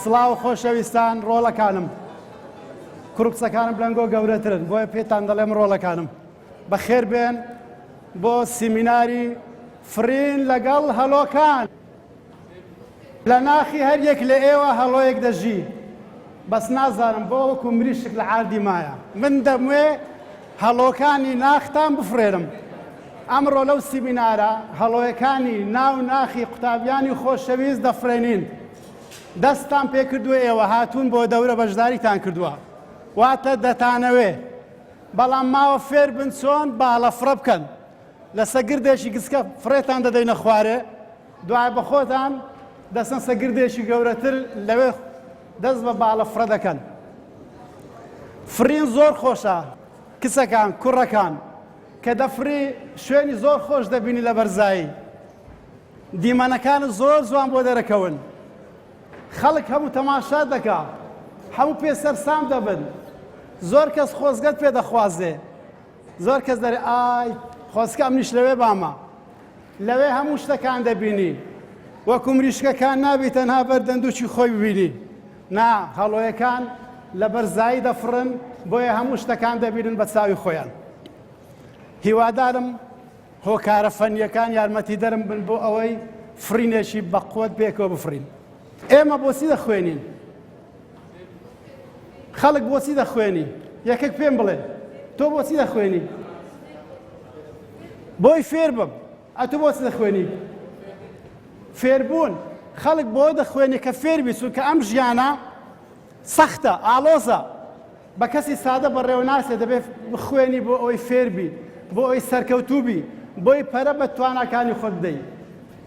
سڵاو خۆشەویستان ڕۆڵەکانم کوڕکچەکانم لەنگۆ گەورەترن بۆیە پێتان دەڵێم ڕۆڵەکانم بەخێر بێن بۆ سیمیناری فرین لەگەڵ هەڵۆکان لە ناخی هەر یەک لە ئێوە هەڵۆیەک دەژی بەس نازانم بۆ وەکو مریشک لە عاردی مایە من دەموێ هەڵۆکانی ناختان بفرێنم ئەمڕۆ لەو سیمینارە هەڵۆیەکانی ناو ناخی قوتابیانی خۆشەویست دەفرێنین دەستان پێ کردووە ئێوە هاتوون بۆ دەورە بەشداریتان کردووە واتە دەتانەوێ بەڵام ماوە فێر بن چۆن باڵەفڕە بکەن لە سەگردێکی گسکە فڕێتان دەدەینە خوارێ دوای بە خۆتان دەسن سەگردێکی گەورەتر لەوێ دەست بە باڵەفڕە دەکەن فرین زۆر خۆشە کچەکان کوڕەکان کە دەفری شوێنی زۆر خۆش دەبینی لە بەرزایی دیمەنەکانت زۆر جوان بۆ دەرەکەون خەڵک هەموو تەماشا دەکا هەموو پێسەرسام دەبن زۆر کەس خۆزگەت پێ دەخوازێ زۆر کەس دەرێ ئای خۆزکە ئەمنیش لەوێ بامە لەوێ هەموو شتەکان دەبینی وەکو مریشکەکان نابی تەنها بەردەندووکی خۆی ببینی نا هەڵۆیەکان لە بەرزایی دەفڕن بۆیە هەموو شتەکان دەبینن بە چاوی خۆیان هیوادارم هۆکارە فەنیەکان یارمەتی دەرم بن بۆ ئەوەی فرینێکی بەقوت پێکەوە بفرین ئێمە بۆچی دەخوێنین خەڵک بۆچی دەخوێنی یەکێک پێم بڵێ تۆ بۆچی دەخوێنی بۆی فێر بم ئەتۆ بۆچی دەخوێنی فێربوون خەڵک بۆ دەخوێنی کە فێربی چونکە ئەم ژیانە سەختە ئاڵۆزە بە کەسی سادە بەڕێوە ناسێ دەبێت بخوێنی بۆ ئەوەی فێربی بۆ ئەوەی سەرکەوتووبی بۆی پەرە بە تواناکانی خۆت بدەی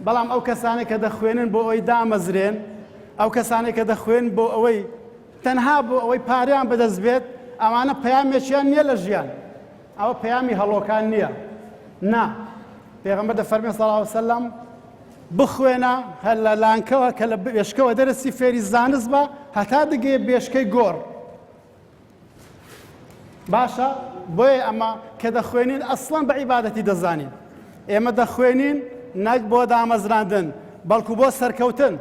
بەڵام ئەو کەسانێک کە دەخوێنن بۆ ئەوەی دامەزرێن ئەو کەسانێک کە دەخوێن بۆ ئەوەی تەنها بۆ ئەوەی پاریان بەدەست بێت ئەمانە پەیامێکیان نییە لە ژیان ئەوە پەیامی هەڵۆکان نییە نا پێغەمبەر دەفەرمێ سەڵڵاهو عەلەیهی وسەلەم بخوێنە هەر لە لانکەوە کە لە بێشکەوە دەرەسی فێری زانست بە هەتا دەگەیە بێشکەی گۆڕ باشە بۆیە ئەمە کە دەخوێنین ئەسڵەن بە عیبادەتی دەزانین ئێمە دەخوێنین نەک بۆ دامەزراندن بەڵکو بۆ سەرکەوتن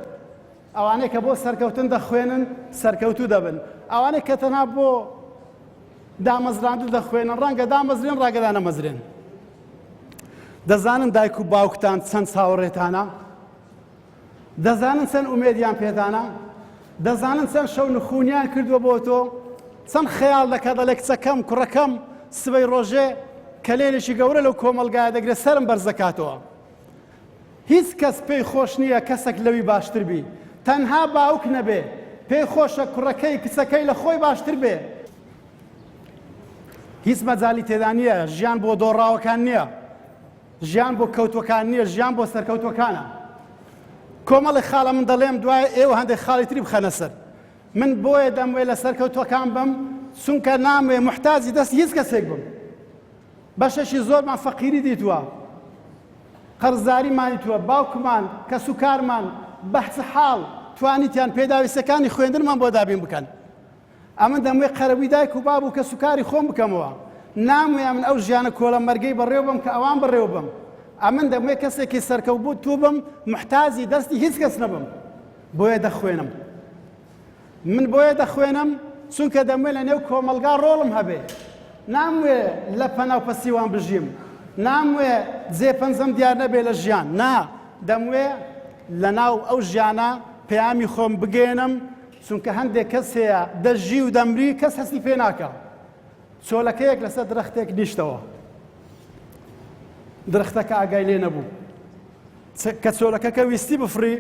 ئەوانەی کە بۆ سەرکەوتن دەخوێنن سەرکەوتوو دەبن ئەوانەی کە تەنها بۆ دامەزراندن دەخوێنن ڕەنگە دامەزرێن ڕاگەدا نەمەزرێن دەزانن دایک و باوکتان چەند چاوەڕێتانە دەزانن چەند ئومێدیان پێدانە دەزانن چەند شەو نخوونیان کردووە بۆ تۆ چەند خەیاڵ دەکات دەڵێ کچەکەم کوڕەکەم سبەی ڕۆژێ کەلێنێکی گەورە لەو کۆمەلگایە دەگرێت سەرم بەرزەکاتەوە هیچ کەس پێی خۆش نییە کەسێک لەوی باشتر بی تەنها باوک نەبێ پێی خۆشە کوڕەکەی کچەکەی لە خۆی باشتر بێ هیچ مەجالی تێدا نییە ژیان بۆ دۆڕاوەکان نییە ژیان بۆ کەوتوەکان نییە ژیان بۆ سەرکەوتوەکانە کۆمەڵی خاڵە من دەڵێم دوای ئێوە هەندێک خاڵی تری بخەنە سەر من بۆیە دەموێ لە سەرکەوتوەکان بم چونکە ناموێ محتاجی دەست هیچ کەسێک بم بەشەشی زۆرمان فەقیری دیتووە قەرزداری مانیتووە باوکمان کە سوکارمان بەحث حاڵ توانیتیان پێداویستەکانی خوێندنمان بۆ دابین بکەن ئەمن دەموێ قەرەبووی دایک و باب و کە سوکاری خۆم بکەمەوە ناموێ من ئەو ژیانە کۆلە مەرگەی بەڕێو بم کە ئەوان بەڕێو بم ئەمن دەموێ کەسێکی سەرکەوتبوو تو بم محتاجی دەستی هیچ کەس نەبم بۆیە دەخوێنم من بۆیە دەخوێنم چونکە دەموێ لە نێو کۆمەلگا ڕۆڵم هەبێ ناموێ لە پەناو پەسیوان بژیم ناموێ جێپەنجەم دیار نەبێ لە ژیان نا دەموێ لە ناو ئەو ژیانە پەیامی خۆم بگێنم چونکە هەندێک کەس هەیە دەژی و دەمری کەس هەستی پێ ناکە چۆلەکەیەک لەسەر درەختێک نیشتەوە درەختەکە ئاگای لێ نەبوو کە چۆلەکەکە ویستی بفری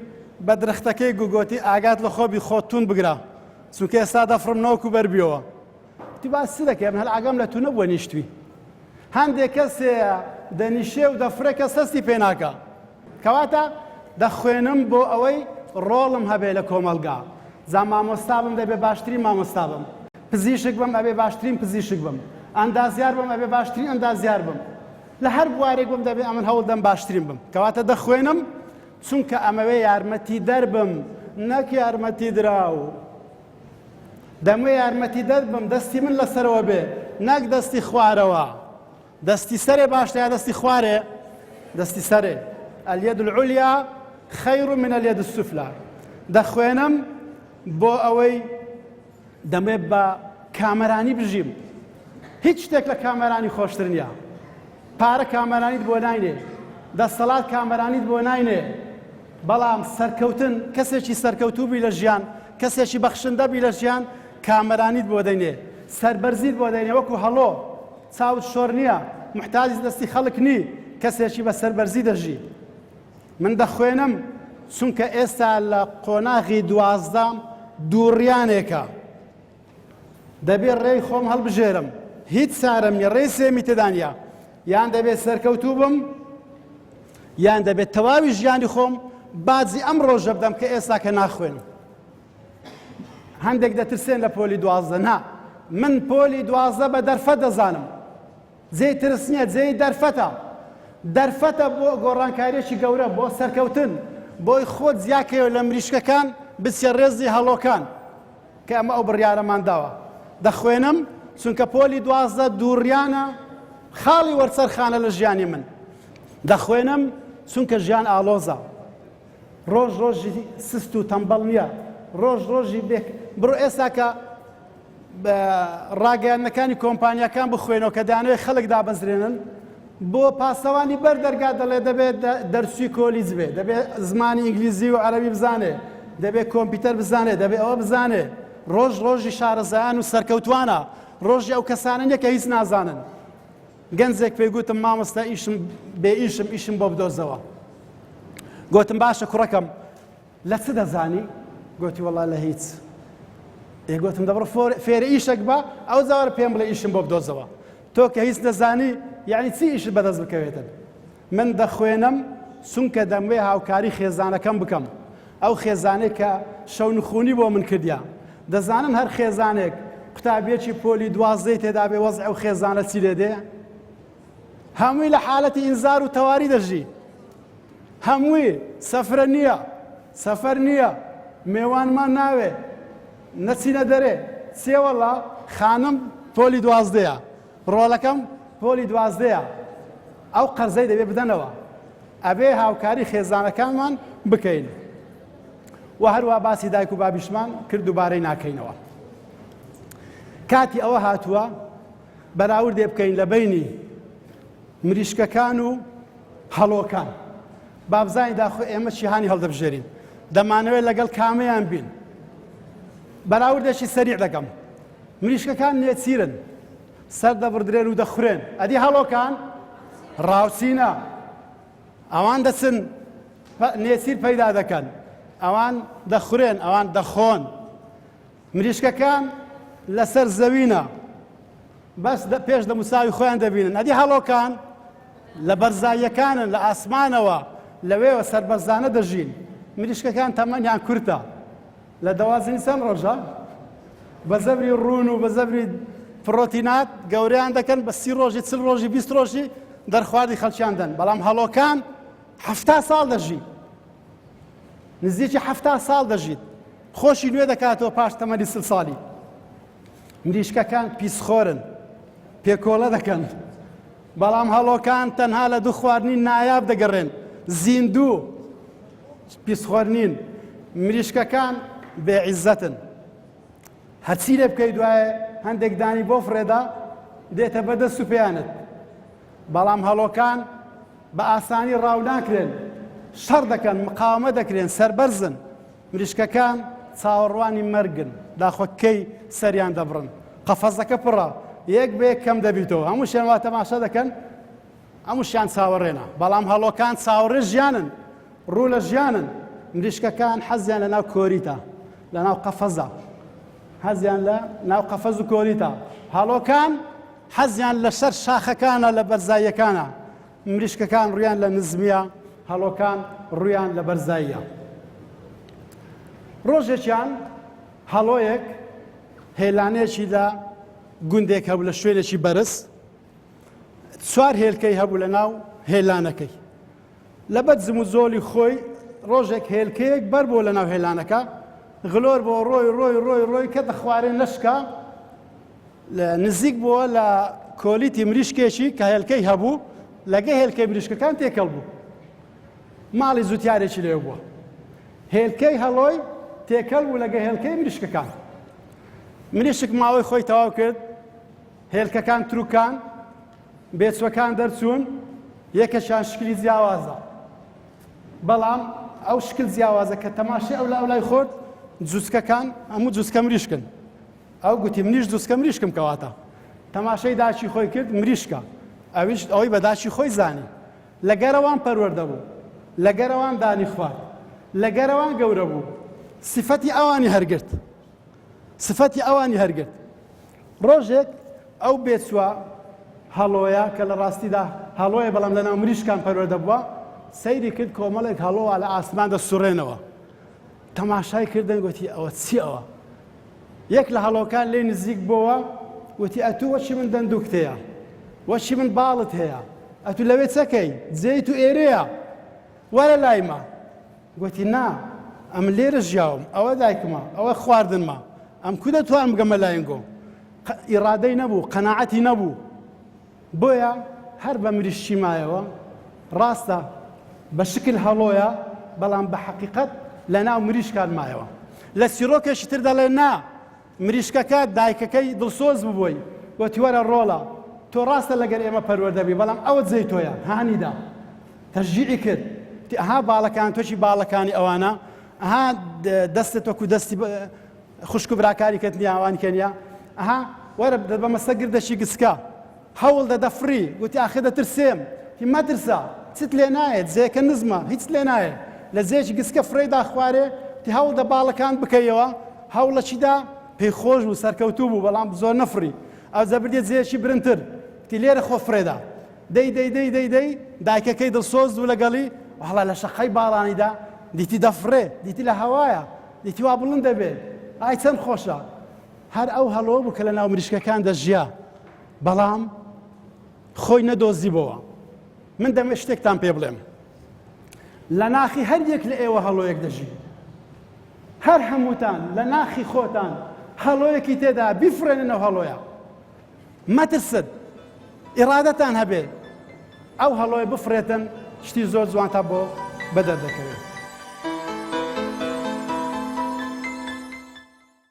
بە درەختەکەی گوگۆتی ئاگات لە خۆبی خۆتون بگرە چونکە ئێستا دەفڕم نەوەکو بەربیەوە تی باسی دەکەم هەر ئاگام لە تو نەبووە نیشتوی هەندێک کەس هەیە دەنیشێ و دەفرێ کەس هەستی پێ ناکە کەواتە دەخوێنم بۆ ئەوەی ڕۆڵم هەبێ لە کۆمەلگا زا مامۆستا بم دەبێ باشترین مامۆستا بم پزیشک بم ئەبێ باشترین پزیشک بم ئەندازیار بم ئەبێ باشترین ئەندازیار بم لە هەر بوارێک بم دەبێ ئەمن هەوڵ دەم باشترین بم کەواتە دەخوێنم چونکە ئەمەوێ یارمەتی دەربم نەک یارمەتی دراو دەموێ یارمەتی دەربم دەستی من لەسەرەوە بێ نەک دەستی خوارەوە دەستی سەرێ باشتر یا دەستی خوارێ دەستی سەرێ اليد العليا خير من اليد السفلى دەخوێنم بۆ ئەوەی دەمێ بە کامەرانی بژیم. هیچ شتێک لە کامەرانی خۆشتر نییە. پارە کامەرانیت بۆ ناینێ، دەسەڵات کامەرانیت بۆ ناینێ، بەڵام سەرکەوتن کەسێکی سەرکەوتوبی لە ژیان، کەسێکی بەخشندەبی لە ژیان کامەرانیت بۆ دەینێ، سەربەرزیت بۆ دەینێ. وەکو هەڵۆ چاوت شۆر نییە، محتاجی دەستی خەڵک نی، کەسێکی بە سەربەرزی دەژی. من دەخوێنم چونکە ئێستا لە قۆناغی 12 دووڕیانێکە، دەبێت ڕێی خۆم هەڵبژێرم، هیچ سارەمی ڕێی سێمی تێدانە، یان دەبێت سەرکەوتوو بم، یان دەبێت تەواوی ژیانی خۆم باجی ئەم ڕۆژە بدەم کە ئێستا کە ناخوێنم. هەندێک دەترسێن لە پۆلی 12. نا، من پۆلی 12 بە دەرفەت دەزانم. جێی ترس نییە، جێی دەرفەتە. دەرفەتە بۆ گۆڕانکاریەکی گەورە، بۆ سەرکەوتن، بۆی خۆت زیاکەوە لە مریشکەکان بچێ ڕێزی هەڵۆکان کە ئەمە ئەو بڕیارەمان داوە. دەخوێنم چونکە پۆلی 12 دووڕیانە، خاڵی وەرچەرخانە لە ژیانی من. دەخوێنم چونکە ژیان ئالۆزە، ڕۆژ ڕۆژی سست و تەمبەڵ نییە، ڕۆژ ڕۆژی بڕۆ ئێستا کە ڕاگەیاندنەکانی کۆمپانیەکان بخوێنەوە کە دەیانەوێت خەڵک دابەزرێنن، بۆ پاسەوانی بەردەرگا دەڵێ دەبێت دەرسی کۆلیج بێ، دەبێت زمانی ئینگلیزی و عەرەبی بزانێ، دەبێت کۆمپیوتەر بزانێ، دەبێت ئەوە بزانێ. ڕۆژ ڕۆژی شارەزایان و سەرکەوتوانە، ڕۆژی ئەو کەسانە نییە کە هیچ نازانن. گەنجێک پێی گوتم مامۆستا ئیشم بێ ئیشم بۆ بدۆزەوە. گوتم باشە کوڕەکەم لە چ دەزانی؟ گوتی وەڵا لە هیچ. گوتم دەبڕ فێرە ئیشێک بە ئەو زاوەڕ پێم بڵێ ئیشم بۆ بدۆزەوە. تۆ کە هیچ دەزانی یعنی چی ئیشت بەدەست بکەوێتن؟ من دەخوێنم چونکە دەموێ هاوکاری خێزانەکەم بکەم. ئەو خێزانێک کە شەونخوونی بۆ من کردیا، دەزانم هەر خێزانێک قوتابیەکی پۆلی 12 تێدا بێ وەزع ئەو خێزانە چی لێ دێ؟ هەمووی لە حالەتی ئینزار و تەواری دەژی، هەمووی سەفرە نییە، سەفەر نییە، میێوانمان ناوێ، نەچینە دەرێ، چێوەڵا خانم پۆلی 12ە، ڕۆڵەکەم پۆلی 12ە، ئەو قەرزەی دەبێ بدەنەوە، ئەبێ هاوکاری خێزانەکانمان بکەین. و هەروە باسی دایک و بابیشمان کرد دووبارەی ناکەینەوە. کاتی ئەوە هاتووە بەراوردێ بکەین لە بەینی مریشکەکان و هەڵۆکان. بابزانی داخۆ ئێمە چیهانی هەڵدەبژێرین، دەمانەوێت لەگەڵ کامەیان بین. بەراوردێکی سەریع دەکەم. مریشکەکان نێچیرن، سەر دەبڕدرێن و دەخورێن. ئەدی هەڵۆکان ڕاوچینە، ئەوان دەچن نێچیر پەیدا دەکەن، ئەوان دەخورێن، ئەوان دەخۆن. مریشکەکان لەسەر زەوینە، بەس پێش دەموساوی خۆیان دەبینن. ئەدی هەڵۆکان لە بەرزاییەکانن، لە ئاسمانەوە لەوێوە سەربەرزانە دەژین. مریشکەکان تەمەنیان کورتە، لە 12 چەند ڕۆژە بە زەبری ڕوون و بە زەبری پرۆتینات گەورەیان دەکەن، بە 30 ڕۆژی 40 ڕۆژی 20 ڕۆژی دەرخواردی خەڵکیان دەن. بەڵام هەڵۆکان 70 ساڵ دەژین، نزیکی 70 ساڵ دەژیت، خۆشی نوێ دەکاتەوە پاش تەمەنی 30 ساڵی. مریشکەکان پیسخۆرن، پێکۆڵە دەکەن، بەڵام هەڵۆکان تەنها لە دوو خواردنی نایاب دەگەڕێن، زیندوو پیسخۆرنین. مریشکەکان بێعیزەتن، هەرچی لێ بکەی دوایە هەندێک دانی بۆ فرێدا دێتە بەدەست و پێیانت. بەڵام هەڵۆکان بە ئاسانی ڕاو ناکرێن، شەڕ دەکەن، مقاومە دەکرێن، سەربەرزن. مریشکەکان چاوەڕوانی مەرگن، داخۆکەی سەریان دەبڕن، قەفەزەکە پڕە، یەک بە یەک کەم دەبیتەوە، هەمووشیان وا تەماشا دەکەن، هەمووشیان چاوەڕێنە. بەڵام هەڵۆکان چاوەڕێ ژیانن، ڕوو لە ژیانن. مریشکەکان حەزیان لە ناو کۆریتە، لە ناو قەفەزە، حەزیان لە ناو قەفەز و کۆریتە. هەڵۆکان حەزیان لە سەر شاخەکانە، لە بەرزاییەکانە. مریشکەکان ڕویان لە نزمیە، هەڵۆکان ڕویان لە بەرزاییە. ڕۆژێکیان هەڵۆیەک هێلانەیەکی لە گوندێک هەبوو لە شوێنێکی بەرز، 4 هێلکەی هەبوو لە ناو هێلانەکەی. لە بەد زم و زۆلی خۆی ڕۆژێک هێلکەیەک بەر بۆ لە ناو هێلانەکە، غلۆر بۆ ڕۆی کە دەخوارێن لەشکە، نزیک بووە لە کۆلیتی مریشکێکی کە هێلکەی هەبوو، لەگە هێلکەی مریشکەکان تێکەڵ بوو. ماڵی زوتیارێکی لێ بووە. هێلکەی هەڵۆی تێکەڵ بوو لەگە هێلکەی مریشکەکان. مریشک ماوەی خۆی تەواو کرد، هێلکەکان تروکان، بێچوەکان دەرچوون، یەکەشان شکلی جیاوازە. بەڵام ئەو شکل جیاوازە کە تەماشای ئەو لای خۆرد، جوچکەکان هەموو جوچکە مریشکن. ئەو گوتی منیش جوچکە مریشکم کەواتە. تەماشای داچی خۆی کرد مریشکە. ئەویش ئەوەی بە داچی خۆی زانی. لەگەرەوان پەروەردە بوو، لەگەرەوان دانی خوارد، لەگەرەوان گەورە بوو. سفەتی ئەوانی هەرگرت. سفەتی ئەوانی هەرگرت. ڕۆژێک ئەو بێچووە هەڵۆیە کە لە ڕاستیدا هەڵۆیە بەڵام لەناو مریشکان پەروەردە بووە، سەیری کرد کۆمەڵێک هەڵۆوە لە ئاسمان دەسوڕێنەوە. تەماشای کردن گوتی ئەوە چی ئەوە؟ یەک لە هەڵۆکان لێ نزیک بووە گوتی ئەتوو وەچی من دەندووکت هەیە، وەچی من باڵت هەیە، ئەتوو لەوێ چەکەی؟ جێی تو ئێرەیە، وەرە لایمە. گوتی نا، ئەم لێرە ژیاوم، ئەوە دایکمە، ئەوە خواردنمە، ئەم کو دەتوانم بگەمە لایەنگۆ. ئیرادەی نەبوو، قەناعەتی نەبوو. بۆیە هەر بە مریشکی مایەوە، ڕاستە بە شکل هەڵۆیە، بەڵام بە حەقیقەت لە ناو مریشکان مایەوە. لە سیرۆکێکی تر دەڵێ نا، مریشکەکە دایکەکەی دڵسۆز ببووی، وەتی وەرە ڕۆڵە، تۆ ڕاستە لەگەر ئێمە پەروەردەبی، بەڵام ئەوە جێی تۆیە، هانیدا. تەشجیعی کرد. ئەها باڵەکان تۆچی باڵەکانی ئەوانە، ئەها دەستت وەکو دەستی خوشک و براکاری کردنی ئەوانی کەنیا، ئەها وەرە بە مەسە گردەشی گسکە، هەوڵ دەدە فڕی، گوتی ئاخر دەترسێم، مەترسە، چت لێ نایێت، جێیەکە نزمە، هیچ لێ نایێت. لە جێکی گسکە فڕێدا خوارێ، تی هەوڵ دە باڵەکان بکەیەوە، هەوڵە چیدا پێی خۆش بوو، سەرکەوتوو بوو، بەڵام زۆر نەفری. ئەو زەبردێت جێیەکی برنتر، تی لێرە خۆ فرێدا. دەی دایکەکەی دڵسۆز بوو لەگەڵی، وەڵا لە شەقەی باڵانیدا دیتی دەفڕێ، دیتی لە هەوایە، دیتی وا بڵند دەبێت، ئای چەند خۆشە. هەر ئەو هەڵۆ بوو کە لە ناو مریشکەکان دەژیا، بەڵام خۆی نەدۆزیبەوە. من دەمێ شتێکتان پێ بڵێم، لە ناخی هەر یەک لە ئێوە هەڵۆیەک دەژی، هەر هەمووتان لە ناخی خۆتان هەڵۆیەکی تێدا بیفرێننەوە هەڵۆیە. مەترسن، ئیرادەتان هەبێ ئەو هەڵۆیە بفرێتن، شتی زۆر جوانتە بۆ بەدەردەکەوێت.